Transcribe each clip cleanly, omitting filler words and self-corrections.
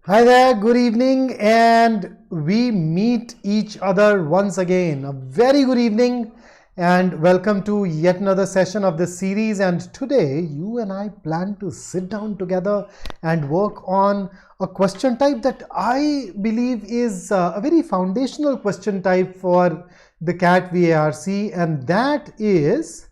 Hi there, good evening, and we meet each other once again. A very good evening, and welcome to yet another session of this series. And today, you and I plan to sit down together and work on a question type that I believe is a very foundational question type for the CAT VARC, and that is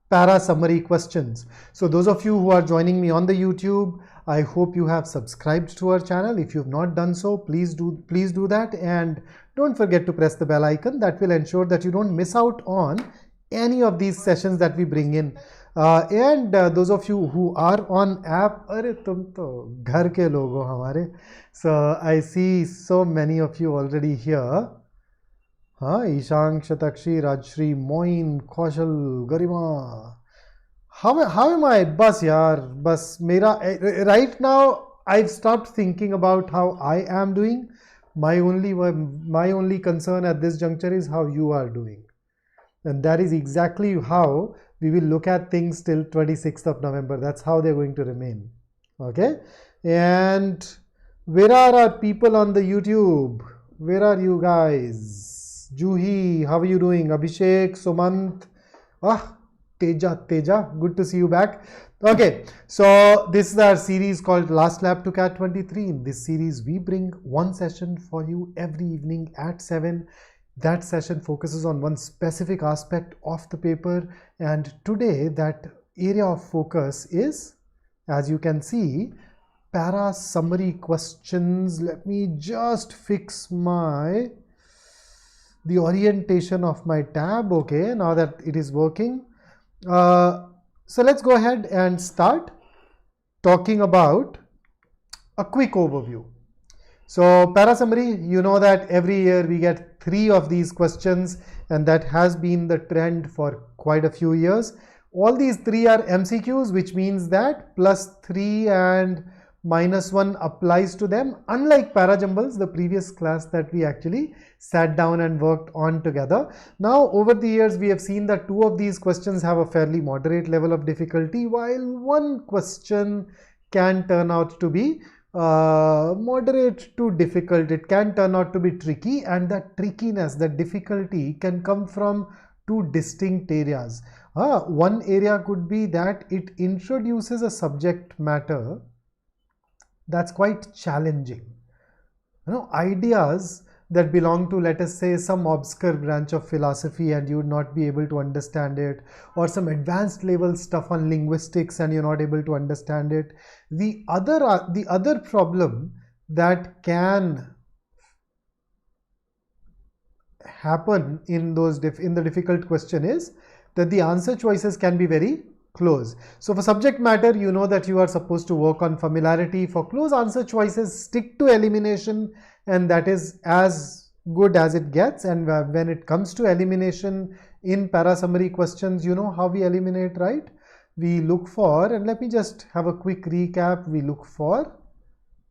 para summary questions. So those of you who are joining me on the YouTube, I hope you have subscribed to our channel. If you've not done so, please do that, and don't forget to press the bell icon. That will ensure that you don't miss out on any of these sessions that we bring in. Those of you who are on app, अरे तुम तो घर के लोग हो हमारे. So I see so many of you already here. हाँ, ईशांक, शतक्षी, राजश्री, मोइन, कौशल, गरिमा. How am I? बस यार, बस मेरा right now I've stopped thinking about how I am doing. My only concern at this juncture is how you are doing, and that is exactly how we will look at things till 26th of November. That's how they're going to remain. Okay, and where are our people on the YouTube? Where are you guys? Juhi, how are you doing? Abhishek, Sumant, Teja, good to see you back. Okay, so this is our series called Last Lap to CAT 23. In this series, we bring one session for you every evening at 7. That session focuses on one specific aspect of the paper, and today that area of focus is, as you can see, para summary questions. Let me just fix the orientation of my tab. Okay, now that it is working. So let's go ahead and start talking about a quick overview. So para summary, you know that every year we get 3 of these questions, and that has been the trend for quite a few years. All these 3 are MCQs, which means that +3 and -1 applies to them, unlike para jumbles, the previous class that we actually sat down and worked on together. Now over the years we have seen that 2 of these questions have a fairly moderate level of difficulty, while one question can turn out to be moderate to difficult. It can turn out to be tricky, and that trickiness, that difficulty can come from 2 distinct areas. One area could be that it introduces a subject matter that's quite challenging. Ideas that belong to, let us say, some obscure branch of philosophy and you would not be able to understand it, or some advanced level stuff on linguistics and you're not able to understand it. The other problem that can happen in the difficult question is that the answer choices can be very close. So for subject matter, you know that you are supposed to work on familiarity. For close answer choices, stick to elimination, and that is as good as it gets. And when it comes to elimination in para summary questions, you know how we eliminate, right? We look for, and let me just have a quick recap, we look for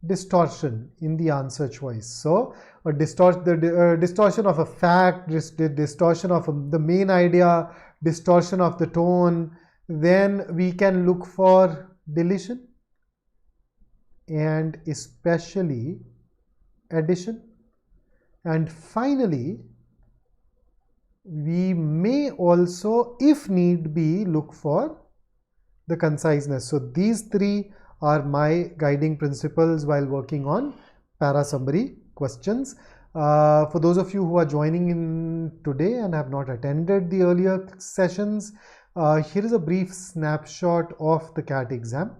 distortion in the answer choice. So the distortion of a fact, distortion of the main idea, distortion of the tone. Then we can look for deletion and especially addition. And finally, we may also, if need be, look for the conciseness. So these 3 are my guiding principles while working on para summary questions. For those of you who are joining in today and have not attended the earlier sessions, here is a brief snapshot of the CAT exam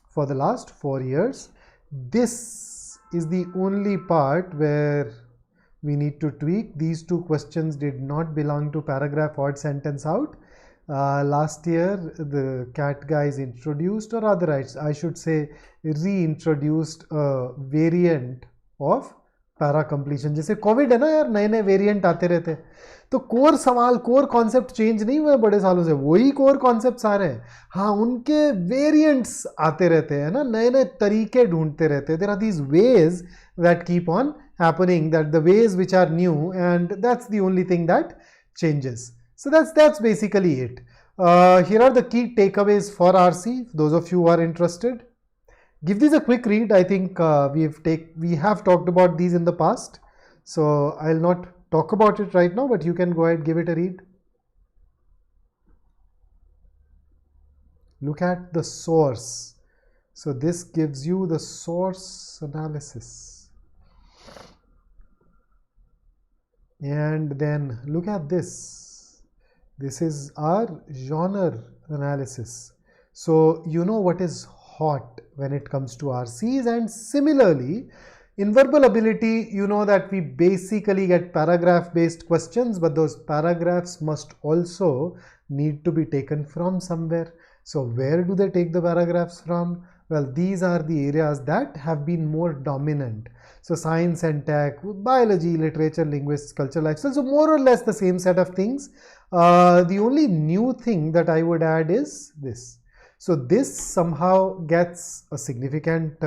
for the last 4 years. This is the only part where we need to tweak. These 2 questions did not belong to paragraph odd sentence out. Last year the CAT guys introduced, or rather I should say reintroduced a variant of para completion. जैसे Covid है ना यार, नए नए variant आते रहते, तो core concept change नहीं हुए बड़े सालों से, वही कोर कॉन्सेप्ट्स आ रहे हैं. हाँ, उनके वेरिएंट्स आते रहते हैं ना, नए नए तरीके ढूंढते रहते हैं. There are these ways that keep on happening, that the ways which are new, and that's the only thing that changes. So that's basically it. Here are the key takeaways for RC, those of you who are interested. Give these a quick read. I think we have talked about these in the past, so I'll not talk about it right now, but you can go ahead, give it a read. Look at the source. So this gives you the source analysis. And then look at this. This is our genre analysis. So you know what is hot when it comes to RCs, and similarly in verbal ability, you know that we basically get paragraph based questions, but those paragraphs must also need to be taken from somewhere. So where do they take the paragraphs from? Well, these are the areas that have been more dominant. So science and tech, biology, literature, linguistics, culture, lifestyle. So more or less the same set of things. The only new thing that I would add is this. So this somehow gets a significant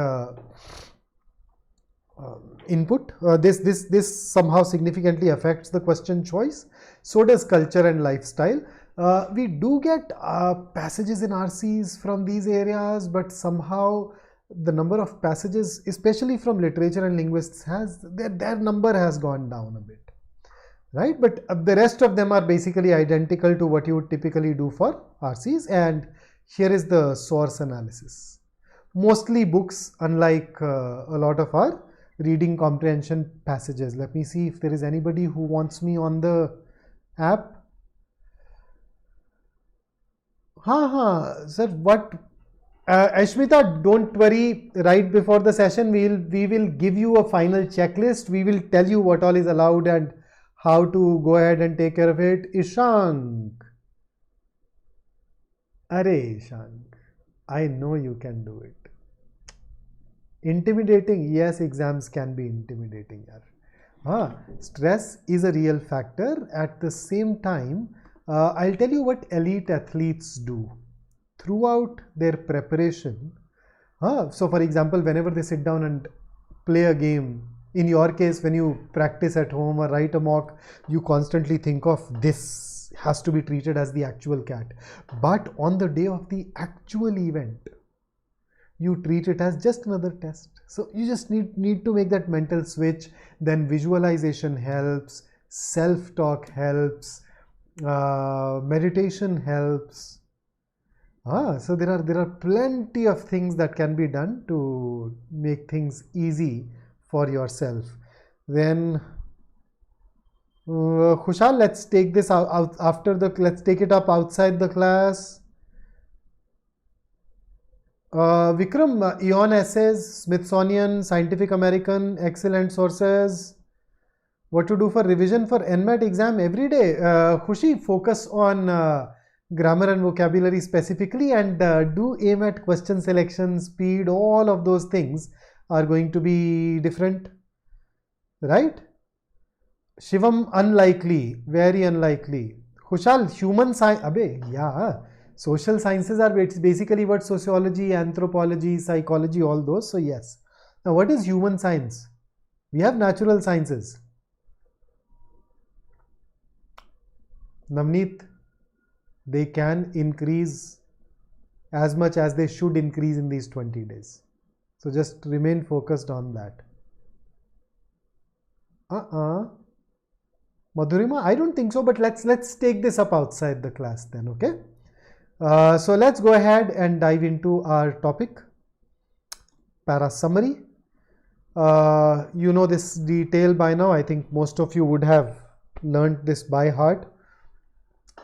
input. This somehow significantly affects the question choice. So does culture and lifestyle. We do get passages in RCs from these areas, but somehow the number of passages, especially from literature and linguistics, their number has gone down a bit, right? But the rest of them are basically identical to what you would typically do for RCs. And here is the source analysis. Mostly books, unlike a lot of our reading comprehension passages. Let me see if there is anybody who wants me on the app. Sir, what? Ashmita, don't worry. Right before the session, we will give you a final checklist. We will tell you what all is allowed and how to go ahead and take care of it. Ishank. Are Ishank, I know you can do it. Intimidating? Yes, exams can be intimidating. Stress is a real factor. At the same time, I'll tell you what elite athletes do throughout their preparation. So for example, whenever they sit down and play a game, in your case, when you practice at home or write a mock, you constantly think of this has to be treated as the actual cat. But on the day of the actual event, you treat it as just another test. So you just need to make that mental switch. Then visualization helps, self-talk helps, meditation helps. So there are plenty of things that can be done to make things easy for yourself. Then Khushal, let's take this out after let's take it up outside the class. Vikram, Eon essays, Smithsonian, Scientific American, excellent sources. What to do for revision for NMAT exam every day? Khushi, focus on grammar and vocabulary specifically, and do aim at question selection, speed. All of those things are going to be different, right? Shivam, unlikely, very unlikely. Khushal, human science, yeah. Social sciences are basically what sociology, anthropology, psychology, all those. So yes. Now what is human science? We have natural sciences. Navneet, they can increase as much as they should increase in these 20 days. So just remain focused on that. Madhurima, I don't think so, but let's take this up outside the class then, okay? So let's go ahead and dive into our topic, para summary. You know this detail by now. I think most of you would have learned this by heart,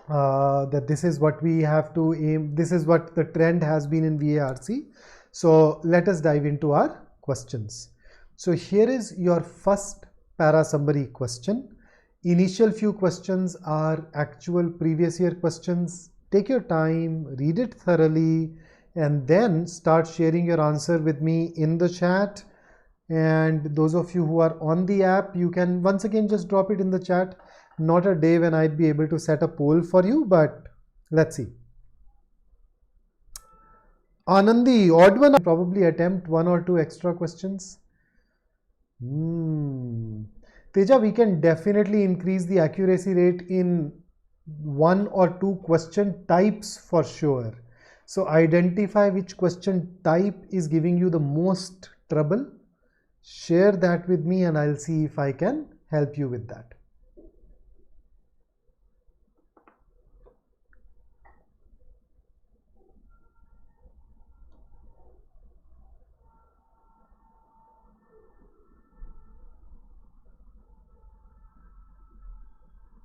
that this is what we have to aim, this is what the trend has been in VARC. So let us dive into our questions. So here is your first para summary question. Initial few questions are actual previous year questions. Take your time, read it thoroughly, and then start sharing your answer with me in the chat. And those of you who are on the app, you can once again just drop it in the chat. Not a day when I'd be able to set a poll for you, but let's see. Anandi, odd one, probably attempt one or two extra questions. Teja, we can definitely increase the accuracy rate in one or two question types for sure. So identify which question type is giving you the most trouble. Share that with me and I'll see if I can help you with that.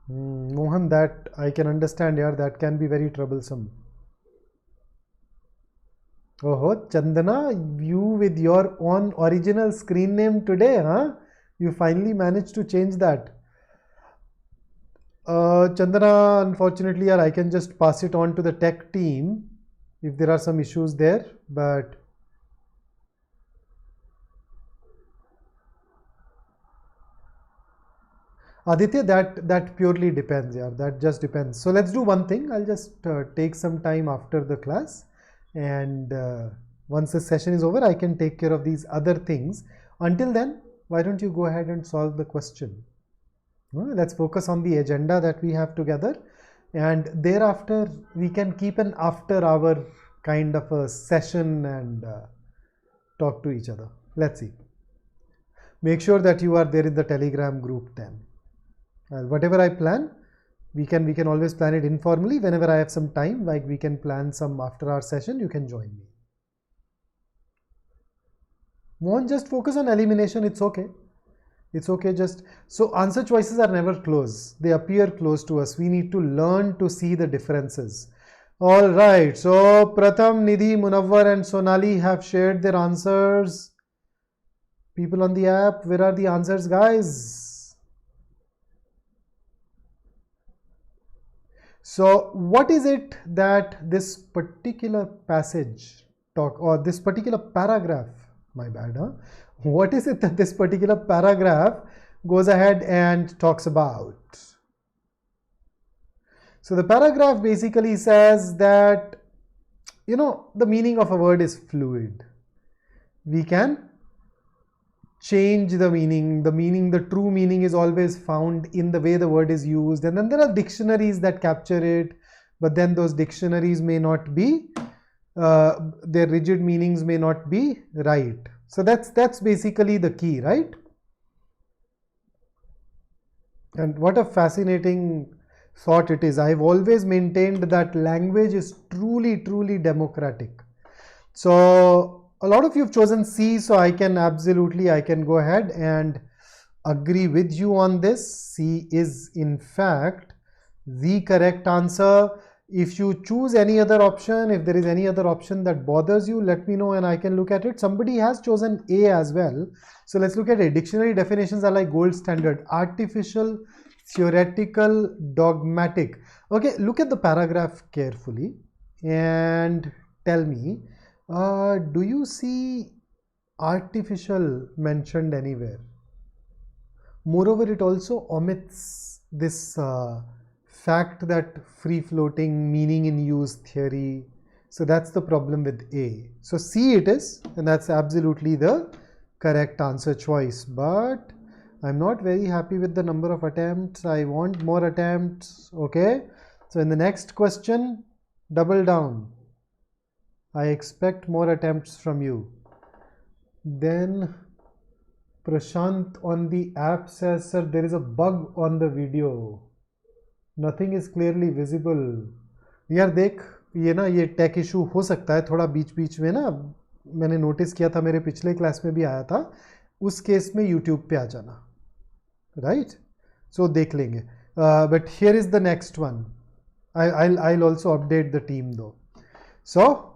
Mohan, that I can understand, yeah, that can be very troublesome. Oh, Chandana, you with your own original screen name today, huh? You finally managed to change that. Chandana, unfortunately, yeah, I can just pass it on to the tech team if there are some issues there, but Aditya, that purely depends, yeah. That just depends. So let's do one thing. I'll just take some time after the class, and once the session is over, I can take care of these other things. Until then, why don't you go ahead and solve the question? Let's focus on the agenda that we have together, and thereafter we can keep an after-hour kind of a session and talk to each other. Let's see. Make sure that you are there in the Telegram group then. Whatever I plan, we can always plan it informally. Whenever I have some time, like we can plan some after our session, you can join me. Won't just focus on elimination. It's okay. It's okay. Just so answer choices are never close. They appear close to us. We need to learn to see the differences. All right. So Pratham, Nidhi, Munawwar and Sonali have shared their answers. People on the app, where are the answers, guys? So what is it that this particular passage or this particular paragraph, my bad, huh? What is it that this particular paragraph goes ahead and talks about? So the paragraph basically says that, the meaning of a word is fluid. We can change the meaning. The true meaning is always found in the way the word is used, and then there are dictionaries that capture it, but then those dictionaries may not be, their rigid meanings may not be right. So that's basically the key, right? And what a fascinating thought it is. I've always maintained that language is truly, truly democratic. So a lot of you have chosen C, so I can go ahead and agree with you on this. C is in fact the correct answer. If you choose any other option, if there is any other option that bothers you, let me know and I can look at it. Somebody has chosen A as well. So let's look at it. Dictionary definitions are like gold standard: artificial, theoretical, dogmatic. Okay, look at the paragraph carefully and tell me, do you see artificial mentioned anywhere? Moreover, it also omits this fact that free floating meaning in use theory. So that's the problem with A. So C it is, and that's absolutely the correct answer choice. But I'm not very happy with the number of attempts. I want more attempts. Okay. So in the next question, double down. I expect more attempts from you. Then Prashant on the app says, sir, there is a bug on the video. Nothing is clearly visible. यार देख, ये take issue हो सकता है थोड़ा बीच बीच में ना. मैंने नोटिस किया था, मेरे पिछले क्लास में भी आया था. उस केस में यूट्यूब पे आ जाना, राइट? सो देख लेंगे. But here is the next one. I'll also update the team though. So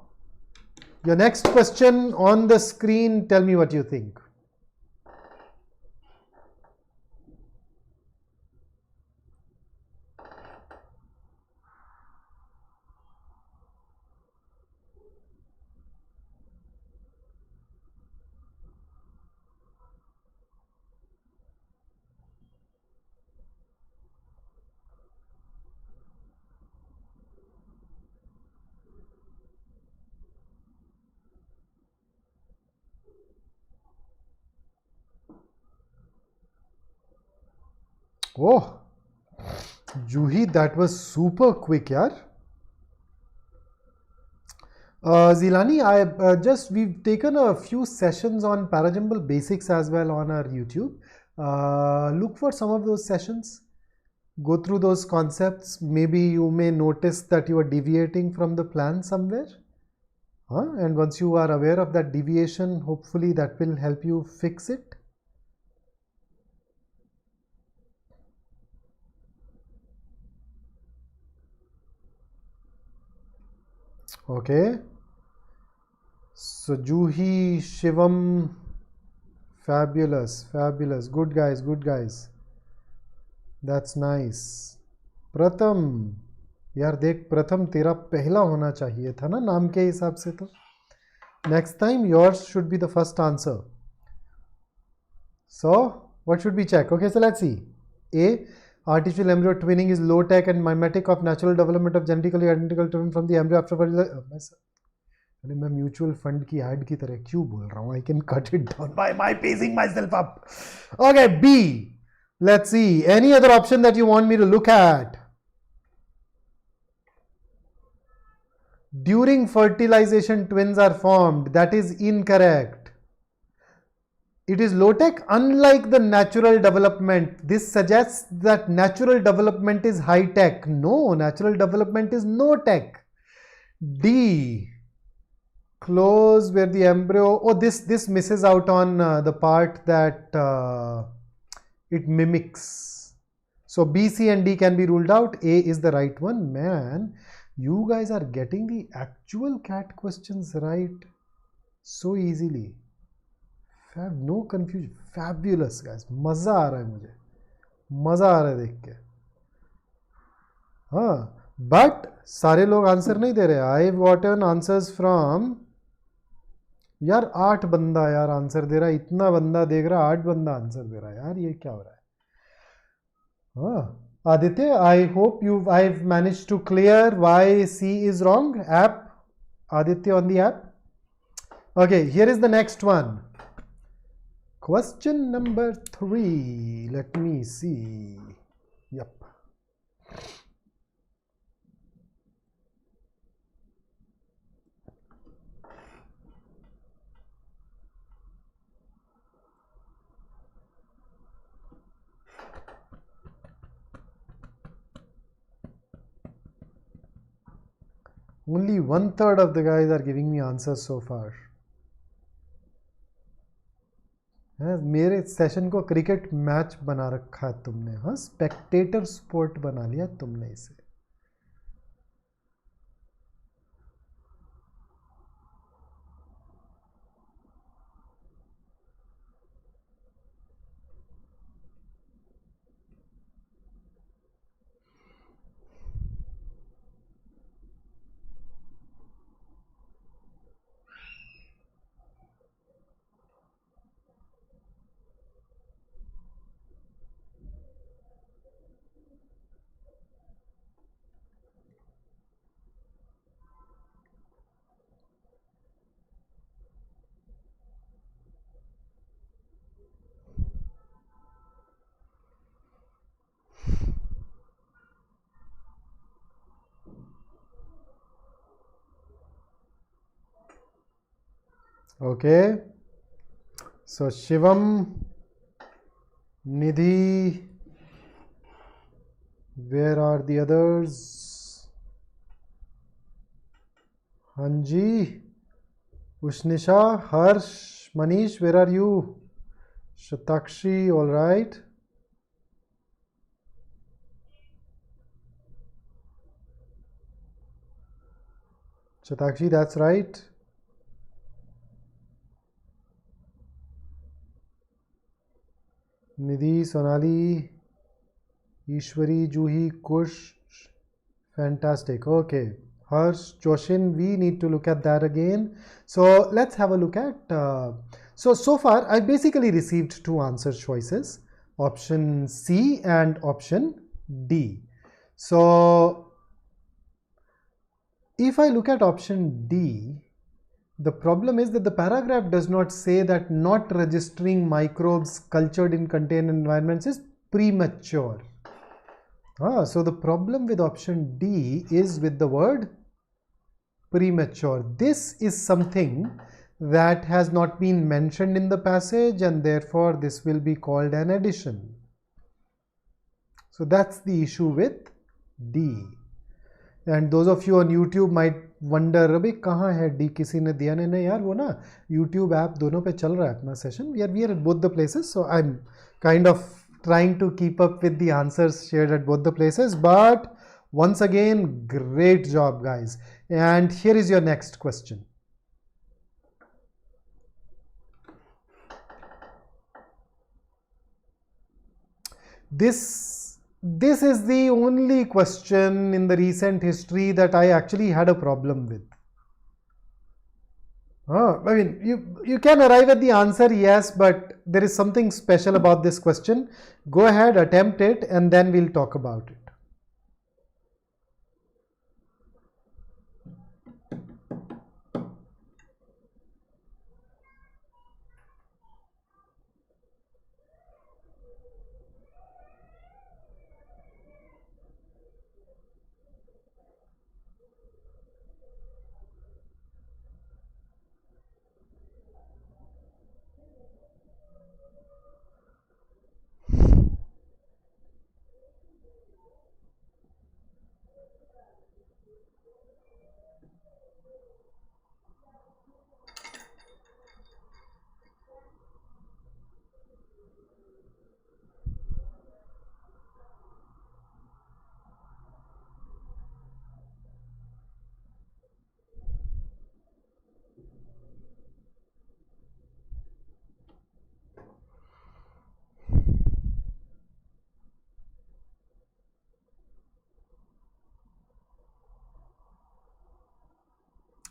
your next question on the screen, tell me what you think. Oh, Juhi, that was super quick, yaar. Zilani, we've taken a few sessions on parajumble basics as well on our YouTube. Look for some of those sessions. Go through those concepts. Maybe you may notice that you are deviating from the plan somewhere. And once you are aware of that deviation, hopefully that will help you fix it. Okay. So Juhi, Shivam, fabulous, fabulous. Good guys, good guys. That's nice. प्रथम, यार देख प्रथम तेरा पहला होना चाहिए था ना नाम के हिसाब से तो. Next time yours should be the first answer. So what should we check? Okay, so let's see. A, artificial embryo twinning is low tech and mimetic of natural development of genetically identical twin from the embryo after fertilization. अरे मैं mutual fund की add की तरह क्यों बोल रहा हूँ? I can cut it down by my pacing myself up. Okay, B. Let's see. Any other option that you want me to look at? During fertilization, twins are formed. That is incorrect. It is low tech, unlike the natural development. This suggests that natural development is high tech. No, natural development is no tech. D. Close where the embryo. Oh, this misses out on the part that it mimics. So B, C and D can be ruled out. A is the right one. Man, you guys are getting the actual cat questions right so easily. No confusion. Fabulous guys. मजा आ रहा है मुझे. मजा आ रहा है देख के. हाँ, but सारे लोग आंसर नहीं दे रहे. I've gotten answers from. यार 8 बंदा यार आंसर दे रहा है. इतना बंदा देख रहा है, 8 बंदा आंसर दे रहा है. यार ये क्या हो रहा है? हाँ, Aditya, I hope I've managed to clear why C is wrong. App, Aditya on the app. Okay, here is the next one. Question number 3. Let me see. Yep. Only 1/3 of the guys are giving me answers so far. मेरे session को cricket match बना रखा है तुमने. हाँ, Spectator sport बना लिया तुमने इसे. Okay, so Shivam, Nidhi, where are the others? Hanji, Ushnisha, Harsh, Manish, where are you? Shatakshi, all right. Shatakshi, that's right. Nidhi, Sonali, Ishwari, Juhi, Kush, fantastic. Okay, Harsh, Joshin, we need to look at that again. So let's have a look at. So far, I basically received 2 answer choices, option C and option D. So if I look at option D, the problem is that the paragraph does not say that not registering microbes cultured in contained environments is premature. So the problem with option D is with the word premature. This is something that has not been mentioned in the passage, and therefore this will be called an addition. So that's the issue with D. And those of you on YouTube might wonder, अबे कहाँ है D? किसी ने दिया नहीं यार, वो ना YouTube ऐप दोनों पे चल रहा है अपना session. We are at both the places, so I'm kind of trying to keep up with the answers shared at both the places. But once again, great job, guys. And here is your next question. This is the only question in the recent history that I actually had a problem with. I mean, you can arrive at the answer, yes, but there is something special about this question. Go ahead, attempt it, and then we'll talk about it.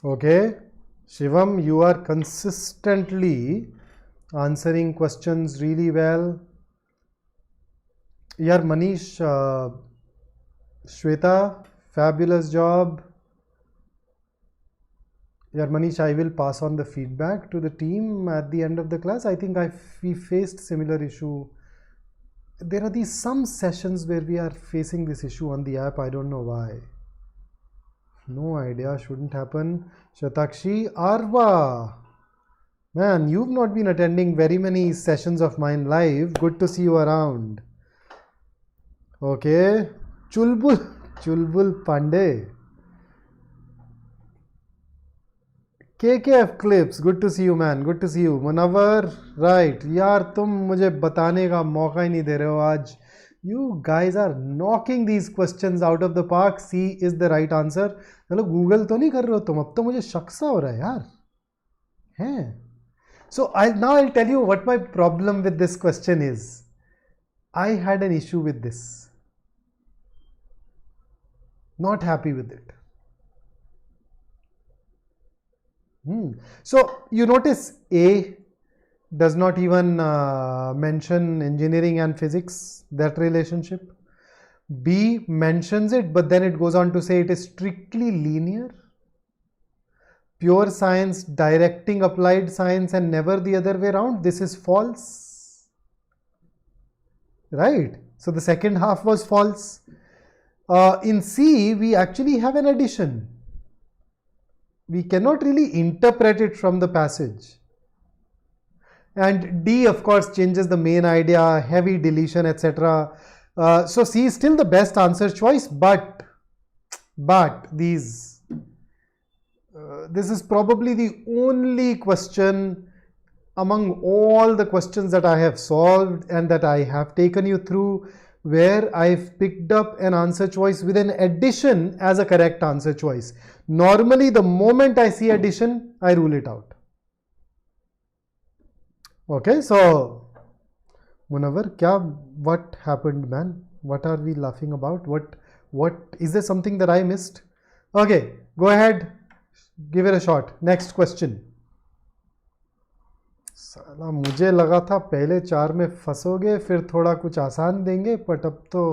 Okay, Shivam, you are consistently answering questions really well. Yaar, Manish, Shweta, fabulous job. Yaar, Manish, I will pass on the feedback to the team at the end of the class. I think we faced similar issue. There are these some sessions where we are facing this issue on the app. I don't know why. No idea, shouldn't happen. Shatakshi, Arva. Man, you've not been attending very many sessions of mine live. Good to see you around. Okay. Chulbul Pandey. KKF Clips, good to see you, man. Good to see you. Munawar, right. यार तुम मुझे बताने का मौका ही नहीं दे रहे हो आज. You guys are knocking these questions out of the park. C is the right answer. चलो गूगल तो नहीं कर रहे हो तुम, अब तो मुझे शक सा हो रहा है यार. हैं? So now I'll tell you what my problem with this question is. I had an issue with this. Not happy with it. So you notice A does not even mention engineering and physics, that relationship. B mentions it, but then it goes on to say it is strictly linear. Pure science directing applied science and never the other way around. This is false. Right? So the second half was false. In C, we actually have an addition. We cannot really interpret it from the passage. And D, of course, changes the main idea, heavy deletion, etc. So C is still the best answer choice, but this is probably the only question among all the questions that I have solved and that I have taken you through where I've picked up an answer choice with an addition as a correct answer choice. Normally, the moment I see addition, I rule it out. Okay, so Munawar, what happened, man? What are we laughing about? What is there something that I missed? Okay, go ahead, give it a shot. Next question. साला मुझे लगा था पहले 4 में फंसोगे फिर थोड़ा कुछ आसान देंगे, बट अब तो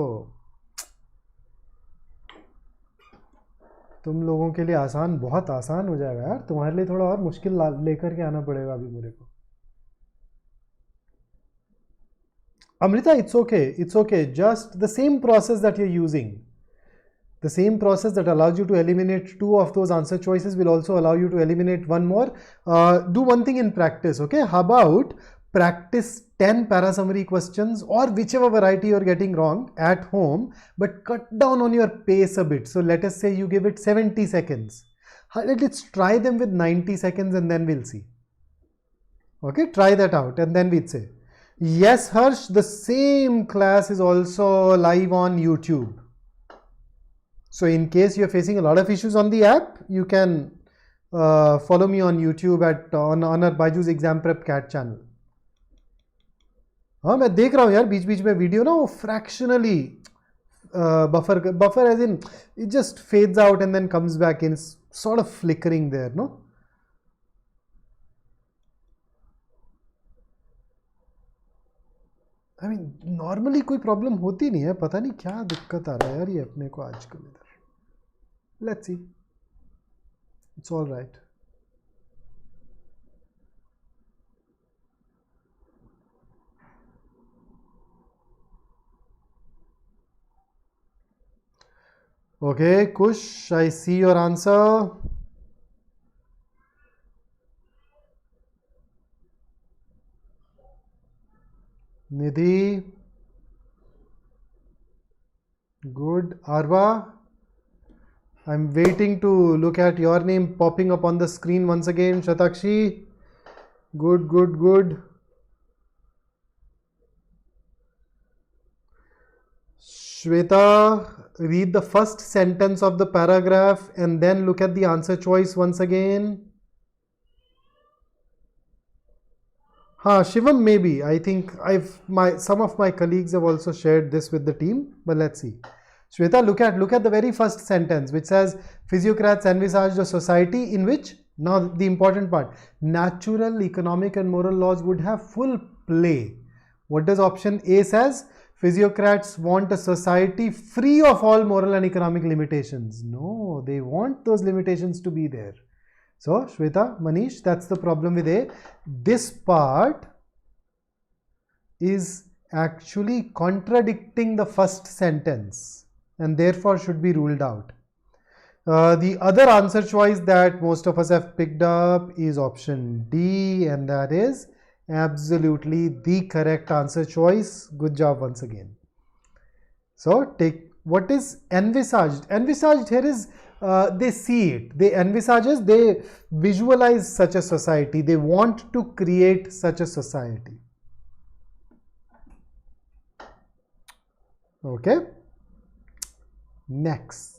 तुम लोगों के लिए आसान बहुत आसान हो जाएगा यार. तुम्हारे लिए थोड़ा और मुश्किल लेकर के आना पड़ेगा अभी मेरे को. Amrita, it's okay. It's okay. Just the same process that you're using. The same process that allows you to eliminate 2 of those answer choices will also allow you to eliminate 1 more. Do one thing in practice, okay? How about practice 10 para-summary questions or whichever variety you're getting wrong at home, but cut down on your pace a bit. So let us say you give it 70 seconds. Let's try them with 90 seconds and then we'll see. Okay, try that out and then we'd say. Yes, Harsh, the same class is also live on YouTube. So in case you're facing a lot of issues on the app, you can follow me on YouTube on our BYJU'S Exam Prep cat channel. हाँ मैं देख रहा हूँ यार बीच बीच में video ना वो fractionally buffer as in it just fades out and then comes back in, it's sort of flickering there, no? I mean normally कोई problem होती नहीं है, पता नहीं क्या दिक्कत आ रहा है यार ये अपने को आजकल इधर. Let's see. It's all right. Okay, Kush, I see your answer. Nidhi. Good. Arva. I'm waiting to look at your name popping up on the screen once again. Shatakshi. Good, good, good. Shweta, read the first sentence of the paragraph and then look at the answer choice once again. Shivam, maybe. I think some of my colleagues have also shared this with the team, but let's see. Shweta, look at the very first sentence which says physiocrats envisaged a society in which, now the important part, natural, economic and moral laws would have full play. What does option A says? Physiocrats want a society free of all moral and economic limitations. No, they want those limitations to be there. So, Shweta, Manish, that's the problem with A. This part is actually contradicting the first sentence and therefore should be ruled out. The other answer choice that most of us have picked up is option D, and that is absolutely the correct answer choice. Good job once again. So take what is envisaged. Envisaged here is they see it. They envisages, they visualize such a society. They want to create such a society. Okay. Next.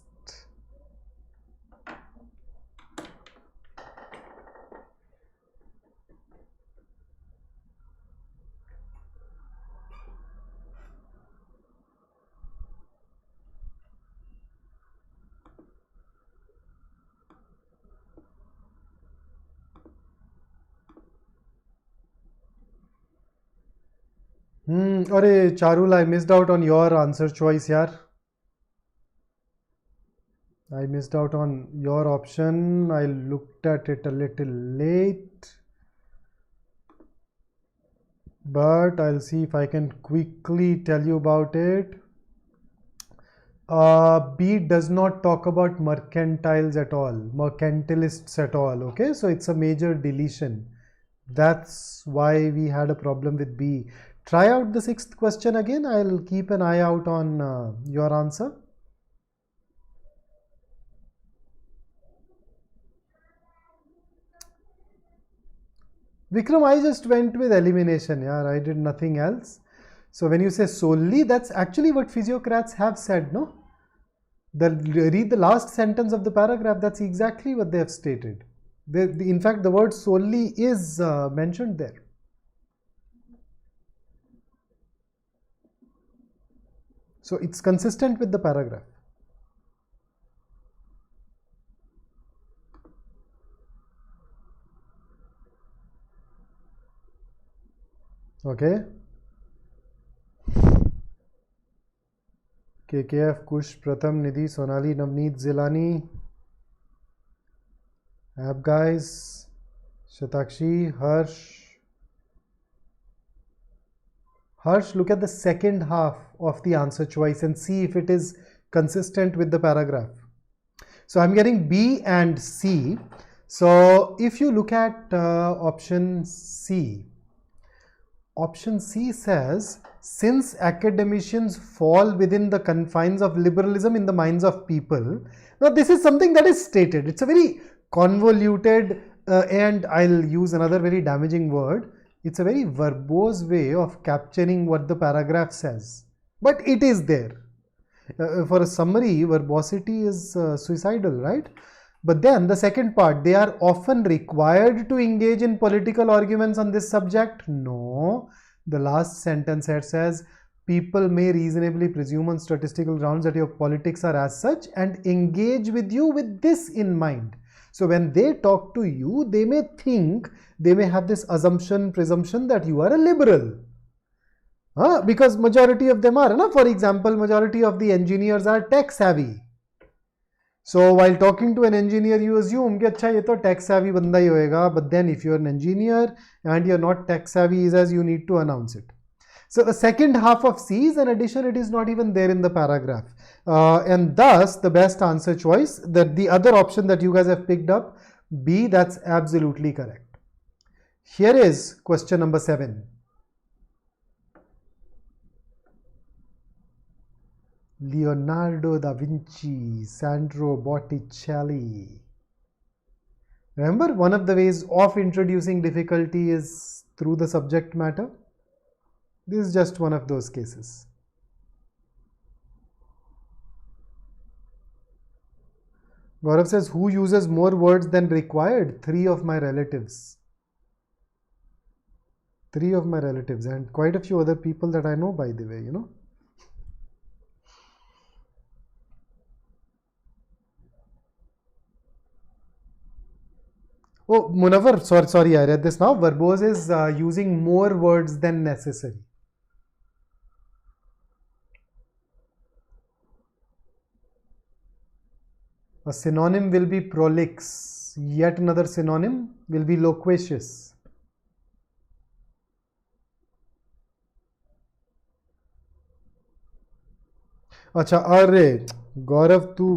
Arey Charul, I missed out on your answer choice yaar. I missed out on your option. I looked at it a little late. But I'll see if I can quickly tell you about it. B does not talk about mercantiles at all, mercantilists at all. Okay, so it's a major deletion. That's why we had a problem with B. Try out the 6th question again. I'll keep an eye out on your answer. Vikram, I just went with elimination. Yeah, I did nothing else. So when you say solely, that's actually what physiocrats have said, no? Read the last sentence of the paragraph. That's exactly what they have stated. In fact, the word solely is mentioned there. So it's consistent with the paragraph. Okay. KKF, Kush, Pratham, Nidhi, Sonali, Navneet, Zilani. App guys, Shatakshi, Harsh. Harsh, look at the second half of the answer choice and see if it is consistent with the paragraph. So I'm getting B and C. So if you look at option C says, since academicians fall within the confines of liberalism in the minds of people. Now this is something that is stated. It's a very convoluted and I'll use another very damaging word. It's a very verbose way of capturing what the paragraph says. But it is there. For a summary, verbosity is suicidal, right? But then the second part, they are often required to engage in political arguments on this subject. No, the last sentence here says, people may reasonably presume on statistical grounds that your politics are as such and engage with you with this in mind. So when they talk to you, they may think, they may have this presumption that you are a liberal. Because majority of them are, for example, majority of the engineers are tech savvy. So while talking to an engineer, you assume that acha ye to tech savvy banda hi hoega, but then if you're an engineer and you're not tech savvy, is as you need to announce it. So the second half of C is an addition, it is not even there in the paragraph. And thus the best answer choice, the other option that you guys have picked up, B, that's absolutely correct. Here is question number 7. Leonardo da Vinci, Sandro Botticelli. Remember, one of the ways of introducing difficulty is through the subject matter. This is just one of those cases. Gaurav says, who uses more words than required? 3 of my relatives. 3 of my relatives and quite a few other people that I know, by the way, Oh, Munawar, sorry, I read this now. Verbose is using more words than necessary. A synonym will be prolix. Yet another synonym will be loquacious. अच्छा, अरे गौरव, तू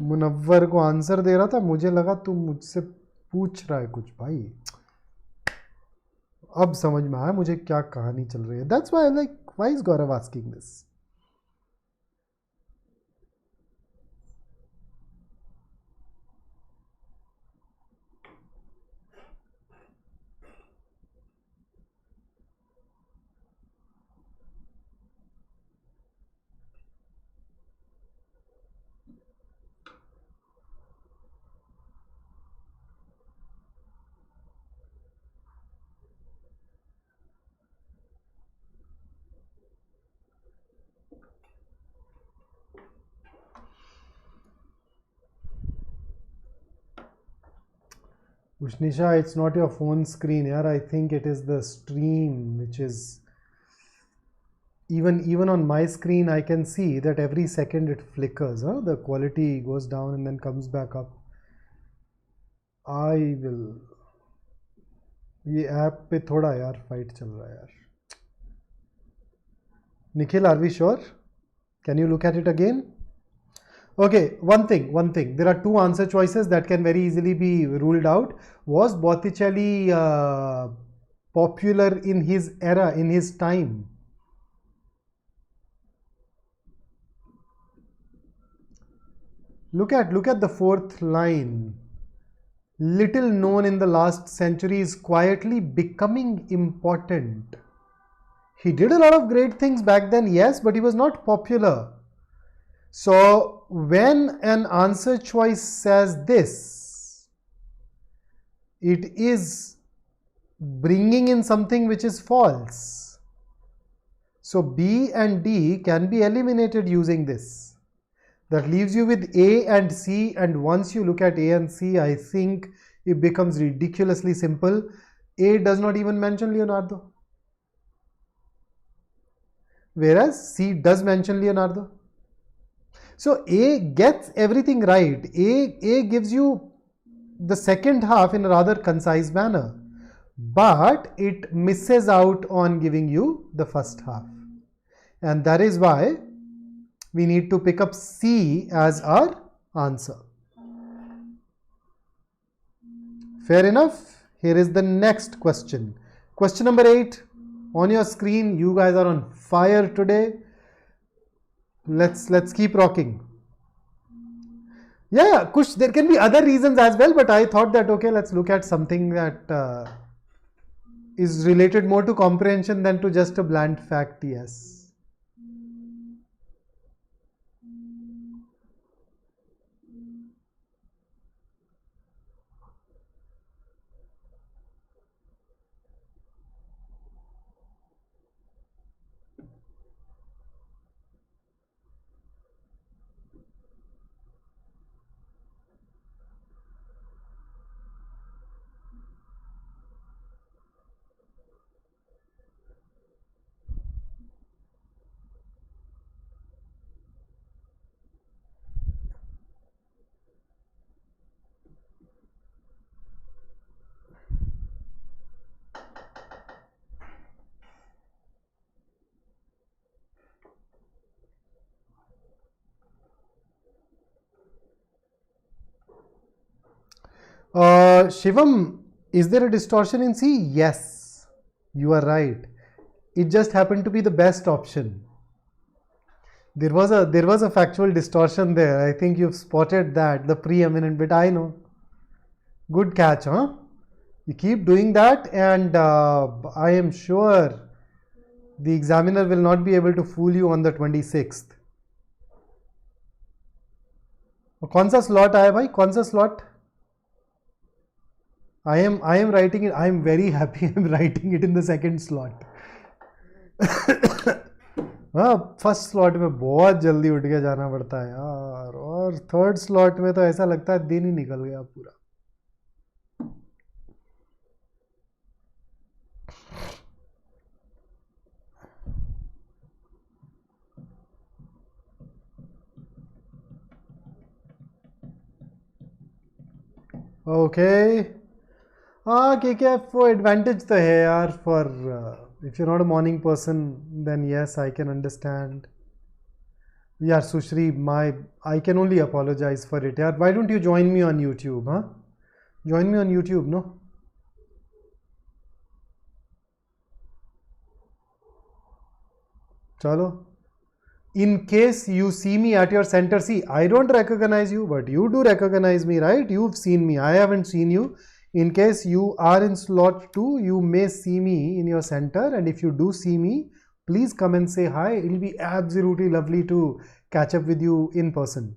मुनव्वर को answer दे रहा था, मुझे लगा तू मुझसे पूछ रहा है कुछ भाई. अब समझ में आया मुझे क्या कहानी चल रही है. That's why I like, why is Gaurav asking this? Ushnisha, it's not your phone screen here. I think it is the stream, which is even on my screen. I can see that every second it flickers. The quality goes down and then comes back up. ये app पे थोड़ा यार fight चल रहा है यार. Nikhil, are we sure? Can you look at it again? Okay, one thing. There are 2 answer choices that can very easily be ruled out. Was Botticelli popular in his era, in his time? Look at the 4th line. Little known in the last centuries, quietly becoming important. He did a lot of great things back then, yes, but he was not popular. So when an answer choice says this, it is bringing in something which is false. So B and D can be eliminated using this. That leaves you with A and C, and once you look at A and C, I think it becomes ridiculously simple. A does not even mention Leonardo, whereas C does mention Leonardo. So A gets everything right. A gives you the second half in a rather concise manner, but it misses out on giving you the first half. And that is why we need to pick up C as our answer. Fair enough. Here is the next question. Question number 8 on your screen. You guys are on fire today. Let's keep rocking. Yeah, Kush, there can be other reasons as well, but I thought that okay, let's look at something that is related more to comprehension than to just a bland fact. Yes. Shivam, is there a distortion in C? Yes, you are right. It just happened to be the best option. There was a factual distortion there. I think you've spotted that, the preeminent bit. I know. Good catch, huh? You keep doing that, and I am sure the examiner will not be able to fool you on the 26th. कौन सा slot आया भाई? कौन सा slot? I am writing it. I am very happy. I am writing it in the second slot. हाँ, first slot में बहुत जल्दी उठ के जाना पड़ता है यार, और थर्ड स्लॉट में तो ऐसा लगता है दिन ही निकल गया पूरा. ओके, हाँ ठीक है, वो एडवांटेज तो है यार for if you're not a morning person, then yes, I can understand. Yeah, Sushri, I can only apologize for it. Yeah, why don't you join me on YouTube, huh? Join me on YouTube, no? Chalo. In case you see me at your center, see, I don't recognize you, but you do recognize me, right? You've seen me. I haven't seen you. In case you are in slot 2, you may see me in your center, and if you do see me, please come and say hi. It'll be absolutely lovely to catch up with you in person.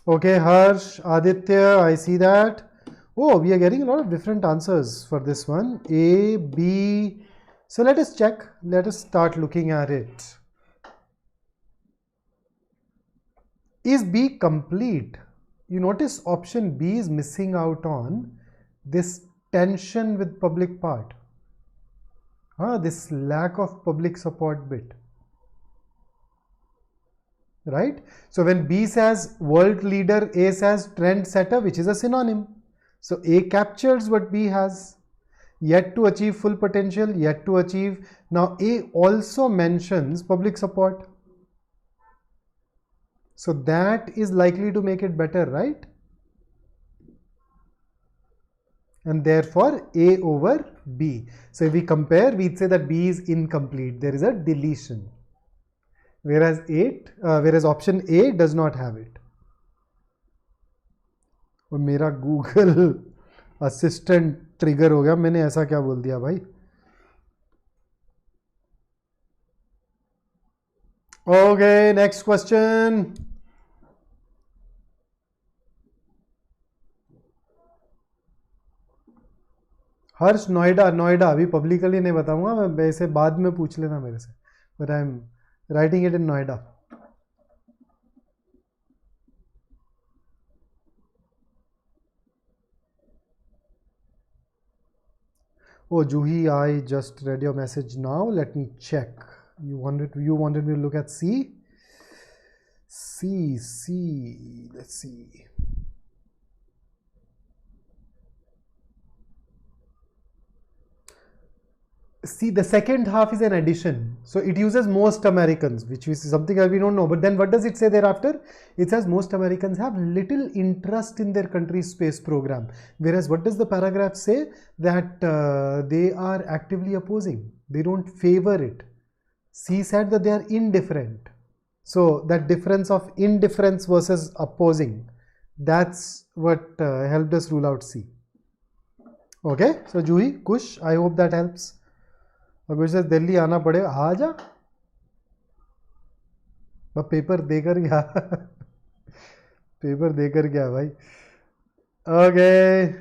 Okay, Harsh, Aditya, I see that. Oh, we are getting a lot of different answers for this one. A, B. So let us check. Let us start looking at it. Is B complete? You notice option B is missing out on this tension with public part. This lack of public support bit. Right? So when B says world leader, A says trend setter, which is a synonym. So A captures what B has. Yet to achieve full potential, yet to achieve. Now A also mentions public support. So that is likely to make it better, right? And therefore A over B. So if we compare, we'd say that B is incomplete. There is a deletion. Whereas option A does not have it. और मेरा Google Assistant trigger हो गया. मैंने ऐसा क्या बोल दिया भाई? Okay, next question. हर्ष, नोएडा अभी पब्लिकली नहीं बताऊंगा मैं, वैसे बाद में पूछ लेना मेरे से, but I am writing it in Noida. Oh, Juhi, I just read your message now. Let me check. You wanted me to look at C. Let's see. see, the second half is an addition. So it uses most Americans, which is something that we don't know. But then what does it say thereafter? It says most Americans have little interest in their country's space program. Whereas what does the paragraph say? That they are actively opposing. They don't favor it. C said that they are indifferent. So that difference of indifference versus opposing, that's what helped us rule out C. Okay, so Juhi, Kush, I hope that helps. कुछ दिल्ली आना पड़ेगा, आ जा, मैं paper देकर गया paper देकर गया भाई. Okay,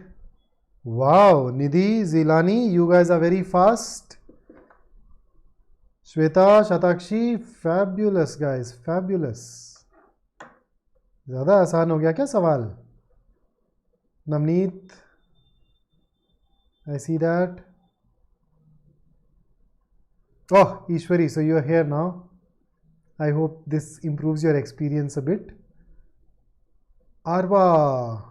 wow, Nidhi, Zilani, you guys are very fast. Shweta, Shatakshi, fabulous guys, fabulous. ज़्यादा आसान हो गया क्या सवाल? Navneet, I see that. Oh, Ishwari, so you are here now. I hope this improves your experience a bit. Arva.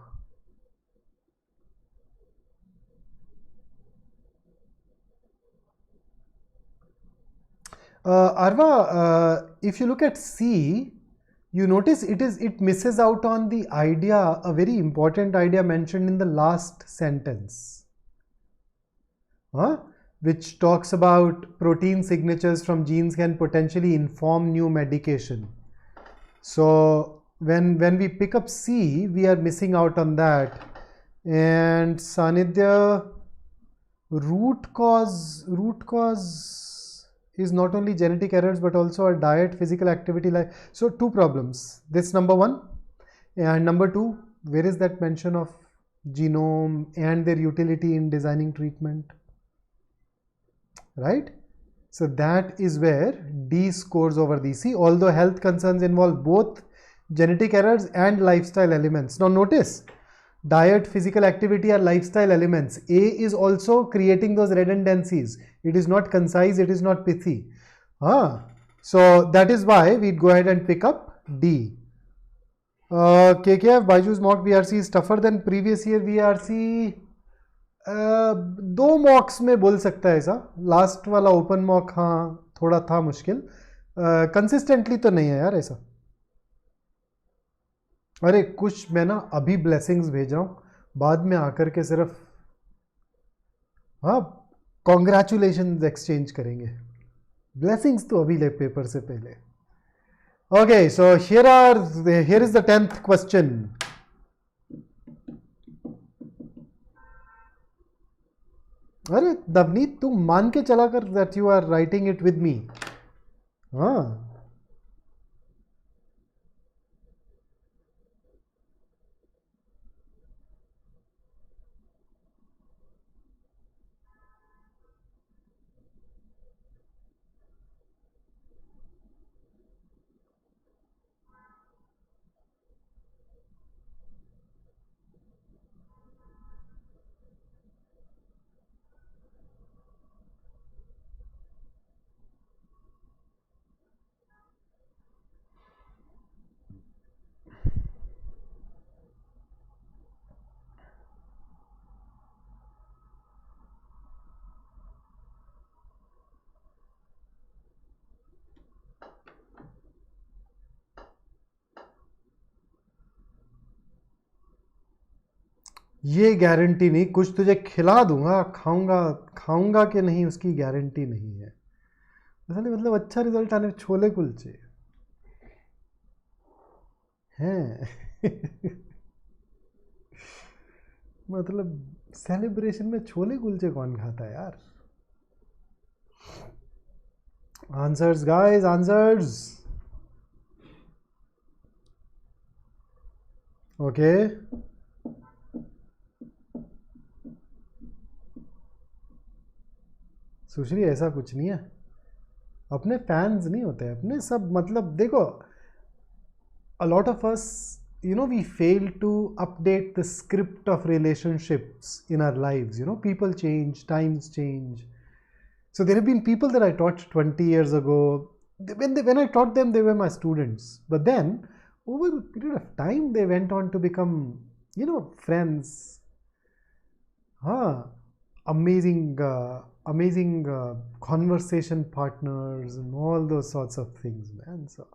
Arva, if you look at C, you notice it misses out on the idea, a very important idea mentioned in the last sentence. Which talks about protein signatures from genes can potentially inform new medication. So when we pick up C, we are missing out on that. And Sanidhya, root cause is not only genetic errors but also our diet, physical activity. So two problems. This number one, and number two, where is that mention of genome and their utility in designing treatment? Right? So that is where D scores over the C, although health concerns involve both genetic errors and lifestyle elements. Now notice, diet, physical activity are lifestyle elements. A is also creating those redundancies. It is not concise, it is not pithy. So that is why we'd go ahead and pick up D. KKF, BYJU'S mock VRC is tougher than previous year VRC. दो मॉक्स में बोल सकता है ऐसा. Last वाला open mock हाँ थोड़ा था मुश्किल. कंसिस्टेंटली तो नहीं है यार ऐसा. अरे कुछ मैं ना अभी ब्लेसिंग्स भेज रहा हूँ, बाद में आकर के सिर्फ हाँ कॉन्ग्रेचुलेशन एक्सचेंज करेंगे. ब्लेसिंग्स तो अभी ले पेपर से पहले. Okay, so here is the 10th question. अरे नवनीत, तुम मान के चला कर that you are writing it with me. हाँ ये गारंटी नहीं, कुछ तुझे खिला दूंगा, खाऊंगा कि नहीं उसकी गारंटी नहीं है. मतलब अच्छा रिजल्ट आने छोले कुलचे हैं मतलब सेलिब्रेशन में छोले कुलचे कौन खाता है यार. Answers guys, answers. ओके, सुश्री ऐसा कुछ नहीं है. अपने फैंस नहीं होते अपने सब. मतलब देखो, a lot of us, you know, we fail to update the script of relationships in our lives. You know, people change, times change. So there have been people that I taught 20 years ago. When I taught them, they were my students. But then over a period of time, they went on to become, you know, friends. Amazing amazing conversation partners and all those sorts of things, man. So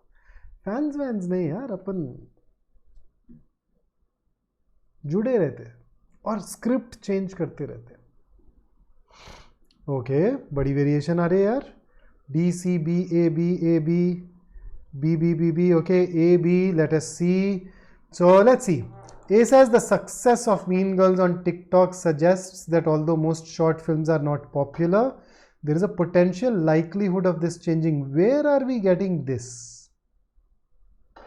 fans नहीं यार, अपन जुड़े रहते हैं और script change करते रहते हैं. Okay, बड़ी वेरिएशन आ रही है यार. D C B A B A B B B B B. Okay, A B. Let us see. So let's see. A says the success of Mean Girls on TikTok suggests that although most short films are not popular, there is a potential likelihood of this changing. Where are we getting this?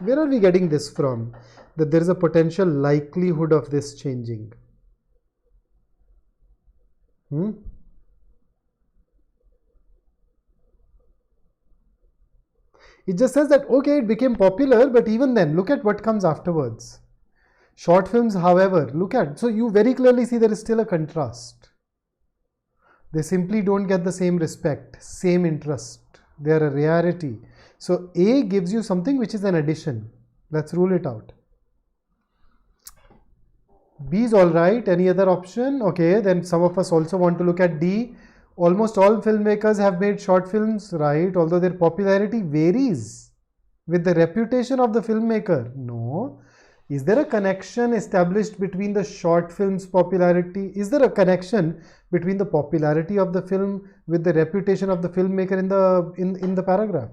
Where are we getting this from? That there is a potential likelihood of this changing. It just says that, okay, it became popular, but even then, look at what comes afterwards. Short films, however, look at, so you very clearly see there is still a contrast. They simply don't get the same respect, same interest. They are a rarity. So A gives you something which is an addition. Let's rule it out. B is all right. Any other option? Okay, then some of us also want to look at D. Almost all filmmakers have made short films, right? Although their popularity varies with the reputation of the filmmaker. No. Is there a connection established between the short film's popularity? Is there a connection between the popularity of the film with the reputation of the filmmaker in the paragraph?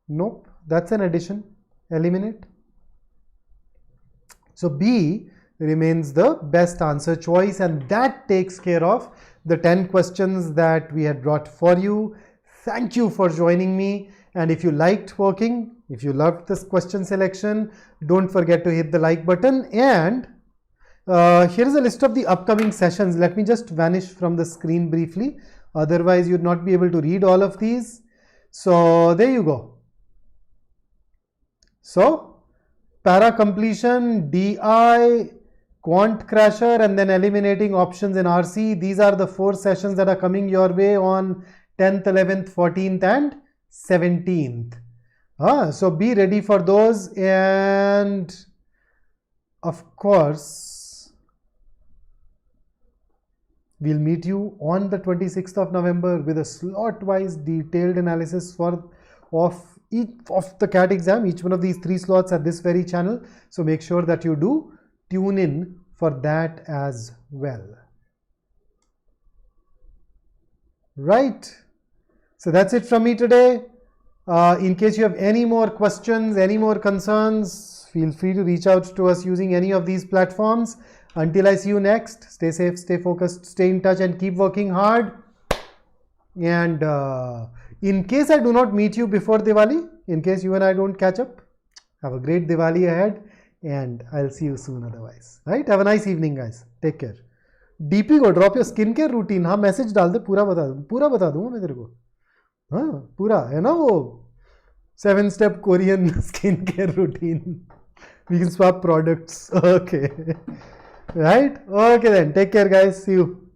Nope. That's an addition. Eliminate. So B remains the best answer choice, and that takes care of the 10 questions that we had brought for you. Thank you for joining me. And if you liked working, if you loved this question selection, don't forget to hit the like button. And here is a list of the upcoming sessions. Let me just vanish from the screen briefly. Otherwise, you'd not be able to read all of these. So there you go. So para completion, DI, quant crasher, and then eliminating options in RC. These are the 4 sessions that are coming your way on 10th, 11th, 14th and 17th. So be ready for those, and of course we'll meet you on the 26th of November with a slot-wise detailed analysis of each of the CAT exam, each one of these 3 slots at this very channel. So make sure that you do tune in for that as well. Right. So that's it from me today. In case you have any more questions, any more concerns, feel free to reach out to us using any of these platforms. Until I see you next, stay safe, stay focused, stay in touch and keep working hard. And in case I do not meet you before Diwali, in case you and I don't catch up, have a great Diwali ahead, and I'll see you soon otherwise. Right? Have a nice evening, guys. Take care. DP को drop your skincare routine. हाँ, message डाल दे, पूरा बता दूंगा मैं तेरे को. हाँ, पूरा है ना वो 7-step Korean skincare routine. We can swap products. Okay. Right? Okay then. Take care, guys. See you.